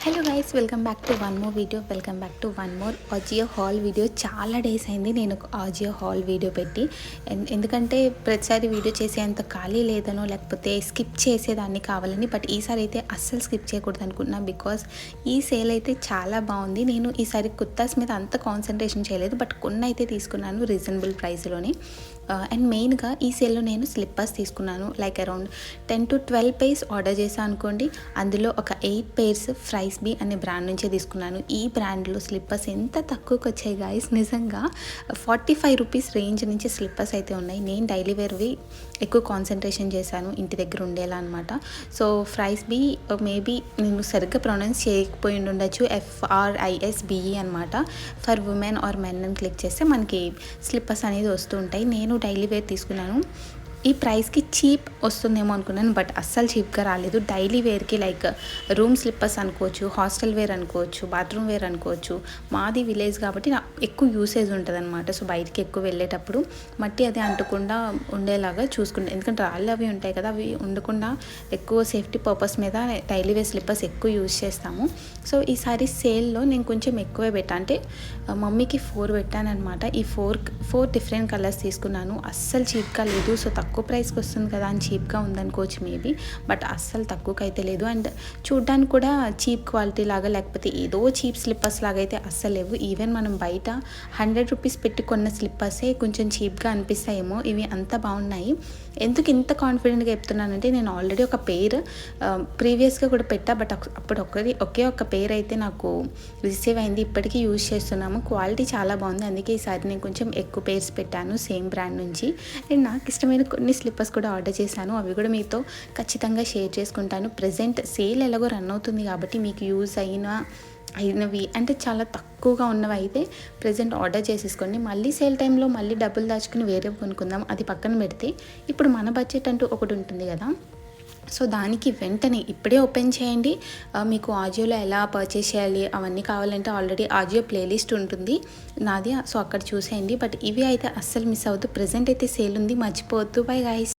Hello guys, welcome back to one more video. Welcome back to one more Ajio hall video. చాలా days అయింది నేను Ajio hall video పెట్టి. ఎందుకంటే ప్రతిసారి వీడియో చేసేంత ఖాళీ లేదనో లేకపోతే స్కిప్ చేసేదాన్ని కావాలని, బట్ ఈసారి అయితే అస్సలు స్కిప్ చేయకూడదు అనుకుంటున్నా. బికాస్ ఈ సేల్ అయితే చాలా బాగుంది. నేను ఈసారి కుర్తాస్ మీద అంత కాన్సన్ట్రేషన్ చేయలేదు, బట్ కొన్ని అయితే తీసుకున్నాను రీజనబుల్ ప్రైస్లోనే. అండ్ మెయిన్గా ఈ సేల్లో నేను స్లిప్పర్స్ తీసుకున్నాను. Like around 10 to 12 pairs order చేశాను అనుకోండి. అందులో ఒక 8 పైర్స్ ఫ్రైస్బీ అనే బ్రాండ్ నుంచే తీసుకున్నాను. ఈ బ్రాండ్లో స్లిప్పర్స్ ఎంత తక్కువకి వచ్చాయి గాయస్, నిజంగా 45 రూపీస్ రేంజ్ నుంచి స్లిప్పర్స్ అయితే ఉన్నాయి. నేను డైలీ వేర్వి ఎక్కువ కాన్సన్ట్రేషన్ చేశాను, ఇంటి దగ్గర ఉండేలా అనమాట. సో ఫ్రైస్బీ మేబీ నేను సరిగ్గా ప్రొనౌన్స్ చేయకపోయి ఉండొచ్చు, FRISBE అనమాట. ఫర్ ఉమెన్ ఆర్ మెన్ అని క్లిక్ చేస్తే మనకి స్లిప్పర్స్ అనేది వస్తూ ఉంటాయి. నేను డైలీ వేర్ తీసుకున్నాను. ఈ ప్రైస్కి చీప్ వస్తుందేమో అనుకున్నాను, బట్ అస్సలు చీప్గా రాలేదు. డైలీ వేర్కి లైక్ రూమ్ స్లిప్పర్స్ అనుకోవచ్చు, హాస్టల్ వేర్ అనుకోవచ్చు, బాత్రూమ్ వేర్ అనుకోవచ్చు. మాది విలేజ్ కాబట్టి ఎక్కువ యూసేజ్ ఉంటుంది అనమాట. సో బయటికి ఎక్కువ వెళ్ళేటప్పుడు మట్టి అది అంటకుండా ఉండేలాగా చూసుకుంటాం, ఎందుకంటే రాళ్ళు అవి ఉంటాయి కదా, అవి ఉండకుండా ఎక్కువ సేఫ్టీ పర్పస్ మీద డైలీ వేర్ స్లిప్పర్స్ ఎక్కువ యూజ్ చేస్తాము. సో ఈసారి సేల్లో నేను కొంచెం ఎక్కువే పెట్టాను, అంటే మమ్మీకి 4 పెట్టాను అనమాట. ఈ 4 డిఫరెంట్ కలర్స్ తీసుకున్నాను. అస్సలు చీప్గా లేదు. సో తక్కువ ప్రైస్కి వస్తుంది కదా అని చీప్గా ఉందనుకోవచ్చు మేబీ, బట్ అస్సలు తక్కువకి అయితే లేదు. అండ్ చూడ్డానికి కూడా చీప్ క్వాలిటీ లాగా లేకపోతే ఏదో చీప్ స్లిప్పర్స్ లాగా అయితే అస్సలు లేవు. ఈవెన్ మనం బయట 100 రూపీస్ పెట్టి కొన్న స్లిప్పర్సే కొంచెం చీప్గా అనిపిస్తాయేమో, ఇవి అంత బాగున్నాయి. ఎందుకు ఇంత కాన్ఫిడెంట్గా చెప్తున్నానంటే నేను ఆల్రెడీ ఒక పేర్ ప్రీవియస్గా కూడా పెట్టా, బట్ అప్పుడు ఒకే ఒక పేర్ అయితే నాకు రిసీవ్ అయింది. ఇప్పటికీ యూజ్ చేస్తున్నాము. క్వాలిటీ చాలా బాగుంది. అందుకే ఈసారి నేను కొంచెం ఎక్కువ పేర్స్ పెట్టాను సేమ్ బ్రాండ్ నుంచి. అండ్ నాకు ఇష్టమైన కొన్ని స్లిప్పర్స్ కూడా ఆర్డర్ చేశాను. అవి కూడా మీతో ఖచ్చితంగా షేర్ చేసుకుంటాను. ప్రజెంట్ సేల్ ఎలాగో రన్ అవుతుంది కాబట్టి మీకు యూజ్ అయినవి అంటే చాలా తక్కువగా ఉన్నవి అయితే ప్రజెంట్ ఆర్డర్ చేసేసుకోండి. మళ్ళీ సేల్ టైంలో మళ్ళీ డబ్బులు దాచుకుని వేరే కొనుక్కుందాం, అది పక్కన పెడితే ఇప్పుడు మన బడ్జెట్ అంటూ ఒకటి ఉంటుంది కదా. సో దానికి వెంటనే ఇప్పుడే ఓపెన్ చేయండి. మీకు ఆజియోలో ఎలా పర్చేస్ చేయాలి అవన్నీ కావాలంటే ఆల్రెడీ ఆజియో ప్లేలిస్ట్ ఉంటుంది నాది, సో అక్కడ చూసేయండి. బట్ ఇవి అయితే అస్సలు మిస్ అవ్వద్దు. ప్రజెంట్ అయితే సేల్ ఉంది, మర్చిపోవద్దు. Bye guys.